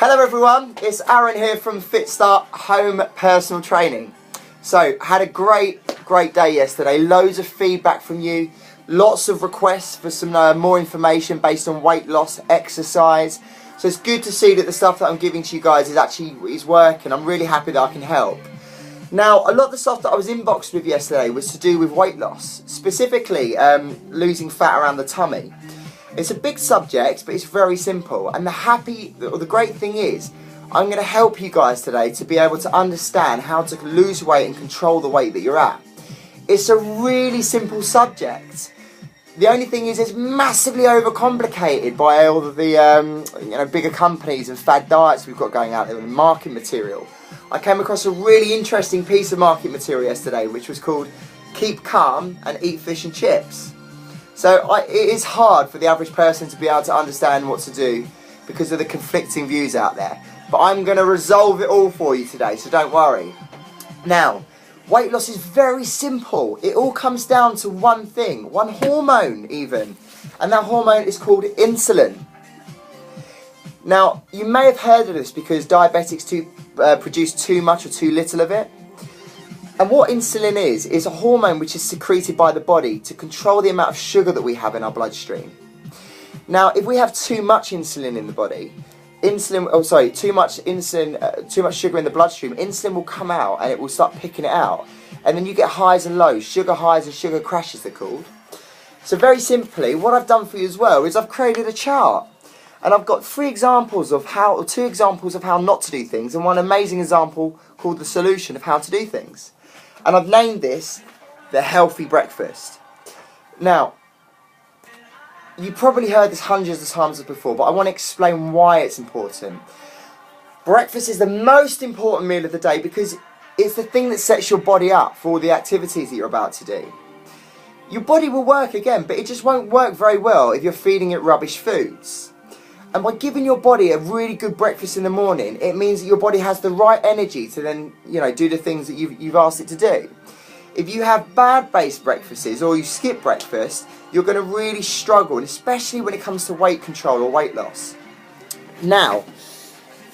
Hello everyone, it's Aaron here from FitStart Home Personal Training. So, had a great day yesterday, loads of feedback from you, lots of requests for some more information based on weight loss, exercise. So it's good to see that the stuff that I'm giving to you guys is working. I'm really happy that I can help. Now, a lot of the stuff that I was inboxed with yesterday was to do with weight loss, specifically losing fat around the tummy. It's a big subject, but it's very simple. And the great thing is, I'm going to help you guys today to be able to understand how to lose weight and control the weight that you're at. It's a really simple subject. The only thing is, it's massively overcomplicated by all of the bigger companies and fad diets we've got going out there and market material. I came across a really interesting piece of market material yesterday, which was called "Keep Calm and Eat Fish and Chips." So it is hard for the average person to be able to understand what to do because of the conflicting views out there. But I'm going to resolve it all for you today, so don't worry. Now, weight loss is very simple. It all comes down to one thing, one hormone even. And that hormone is called insulin. Now, you may have heard of this because diabetics produce too much or too little of it. And what insulin is a hormone which is secreted by the body to control the amount of sugar that we have in our bloodstream. Now, if we have too much insulin in the body, too much sugar in the bloodstream, insulin will come out and it will start picking it out. And then you get highs and lows, sugar highs and sugar crashes they're called. So very simply, what I've done for you as well is I've created a chart. And I've got two examples of how not to do things, and one amazing example called the solution of how to do things. And I've named this the healthy breakfast. Now, you probably heard this hundreds of times before, but I want to explain why it's important. Breakfast is the most important meal of the day because it's the thing that sets your body up for all the activities that you're about to do. Your body will work again, but it just won't work very well if you're feeding it rubbish foods. And by giving your body a really good breakfast in the morning, it means that your body has the right energy to then, do the things that you've asked it to do. If you have bad based breakfasts or you skip breakfast, you're going to really struggle, and especially when it comes to weight control or weight loss. Now,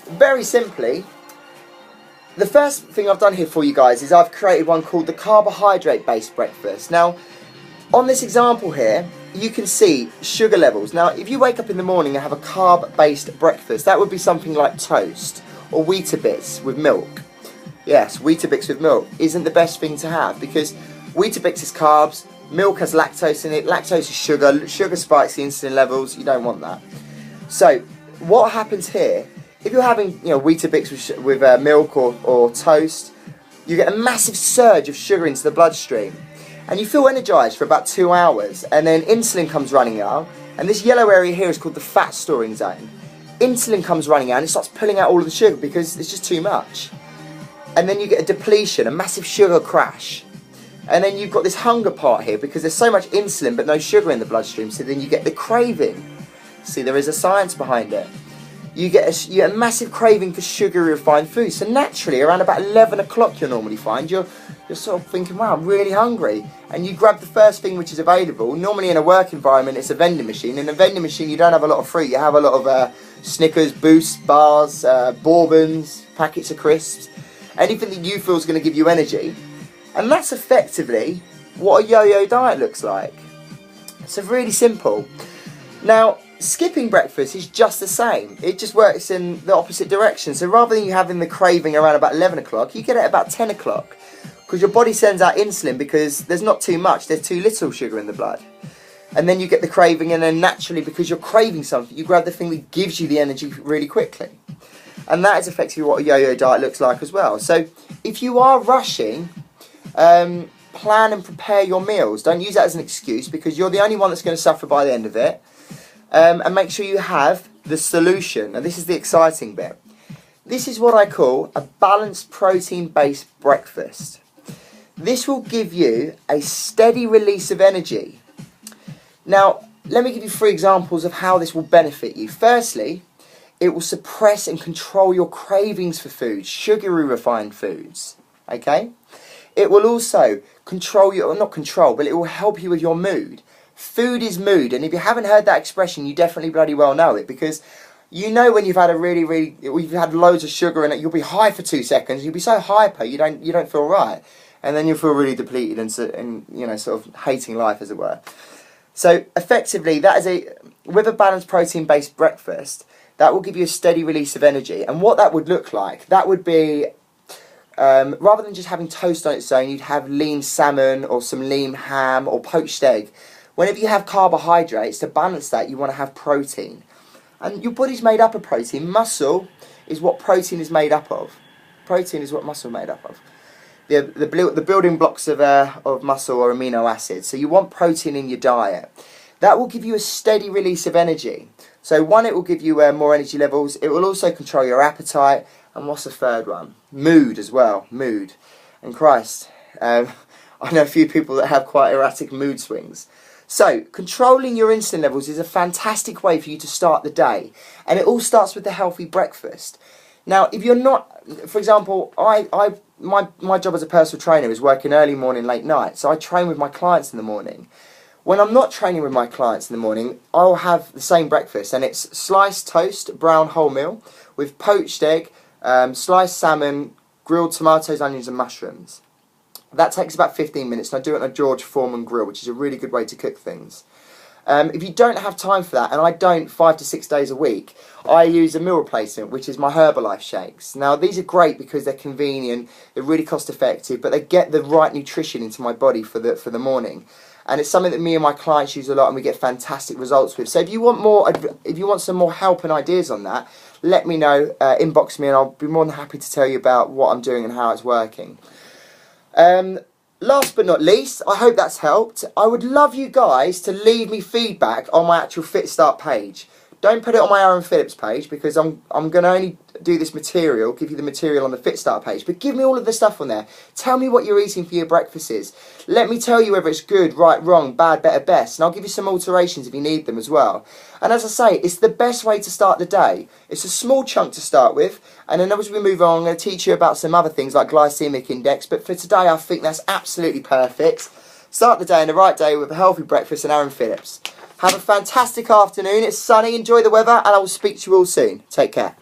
very simply, the first thing I've done here for you guys is I've created one called the carbohydrate based breakfast. Now, on this example here, you can see sugar levels. Now, if you wake up in the morning and have a carb-based breakfast, that would be something like toast or Weetabix with milk. Yes, Weetabix with milk isn't the best thing to have because Weetabix is carbs, milk has lactose in it, lactose is sugar, sugar spikes the insulin levels, you don't want that. So, what happens here, if you're having Weetabix with milk or toast, you get a massive surge of sugar into the bloodstream. And you feel energized for about 2 hours, and then insulin comes running out, and this yellow area here is called the fat storing zone. Insulin comes running out and it starts pulling out all of the sugar because it's just too much. And then you get a depletion, a massive sugar crash. And then you've got this hunger part here because there's so much insulin but no sugar in the bloodstream, so then you get the craving. See, there is a science behind it. You get a massive craving for sugary refined food. So naturally, around about 11 o'clock you'll normally find you're sort of thinking, wow, I'm really hungry. And you grab the first thing which is available. Normally in a work environment, it's a vending machine. In a vending machine, you don't have a lot of fruit. You have a lot of Snickers, Boost, bars, Bourbons, packets of crisps. Anything that you feel is going to give you energy. And that's effectively what a yo-yo diet looks like. So really simple. Now, skipping breakfast is just the same. It just works in the opposite direction. So rather than you having the craving around about 11 o'clock, you get it at about 10 o'clock. Because your body sends out insulin because there's not too much, there's too little sugar in the blood. And then you get the craving, and then naturally, because you're craving something, you grab the thing that gives you the energy really quickly. And that is effectively what a yo-yo diet looks like as well. So if you are rushing, plan and prepare your meals. Don't use that as an excuse because you're the only one that's going to suffer by the end of it. And make sure you have the solution. And this is the exciting bit. This is what I call a balanced protein-based breakfast. This will give you a steady release of energy. Now, let me give you 3 examples of how this will benefit you. Firstly, it will suppress and control your cravings for food, sugary refined foods. Okay? It will also control your, not control, but it will help you with your mood. Food is mood, and if you haven't heard that expression, you definitely bloody well know it, because You know when you've had you've had loads of sugar in it, you'll be high for 2 seconds, you'll be so hyper, you don't feel right. And then you'll feel really depleted and you know, sort of hating life, as it were. So effectively, with a balanced protein-based breakfast, that will give you a steady release of energy. And what that would look like, that would be, rather than just having toast on its own, you'd have lean salmon or some lean ham or poached egg. Whenever you have carbohydrates, to balance that, you want to have protein. And your body's made up of protein. Muscle is what protein is made up of. Protein is what muscle is made up of. The building blocks of muscle are amino acids. So you want protein in your diet. That will give you a steady release of energy. So one, it will give you more energy levels. It will also control your appetite. And what's the third one? Mood as well. Mood. And Christ, I know a few people that have quite erratic mood swings. So, controlling your insulin levels is a fantastic way for you to start the day. And it all starts with a healthy breakfast. Now, if you're not, for example, my job as a personal trainer is working early morning, late night. So I train with my clients in the morning. When I'm not training with my clients in the morning, I'll have the same breakfast. And it's sliced toast, brown wholemeal, with poached egg, sliced salmon, grilled tomatoes, onions and mushrooms. That takes about 15 minutes, and I do it on a George Foreman grill, which is a really good way to cook things. If you don't have time for that, and I don't 5 to 6 days a week, I use a meal replacement, which is my Herbalife shakes. Now, these are great because they're convenient, they're really cost effective, but they get the right nutrition into my body for the morning. And it's something that me and my clients use a lot, and we get fantastic results with. So if you want some more help and ideas on that, let me know, inbox me, and I'll be more than happy to tell you about what I'm doing and how it's working. Last but not least, I hope that's helped. I would love you guys to leave me feedback on my actual FitStart page. Don't put it on my Aaron Phillips page, because I'm going to only do this material, give you the material on the FitStart page. But give me all of the stuff on there. Tell me what you're eating for your breakfasts. Let me tell you whether it's good, right, wrong, bad, better, best. And I'll give you some alterations if you need them as well. And as I say, it's the best way to start the day. It's a small chunk to start with. And then as we move on, I'm going to teach you about some other things like glycemic index. But for today, I think that's absolutely perfect. Start the day in the right day with a healthy breakfast and Aaron Phillips. Have a fantastic afternoon. It's sunny. Enjoy the weather. And I will speak to you all soon. Take care.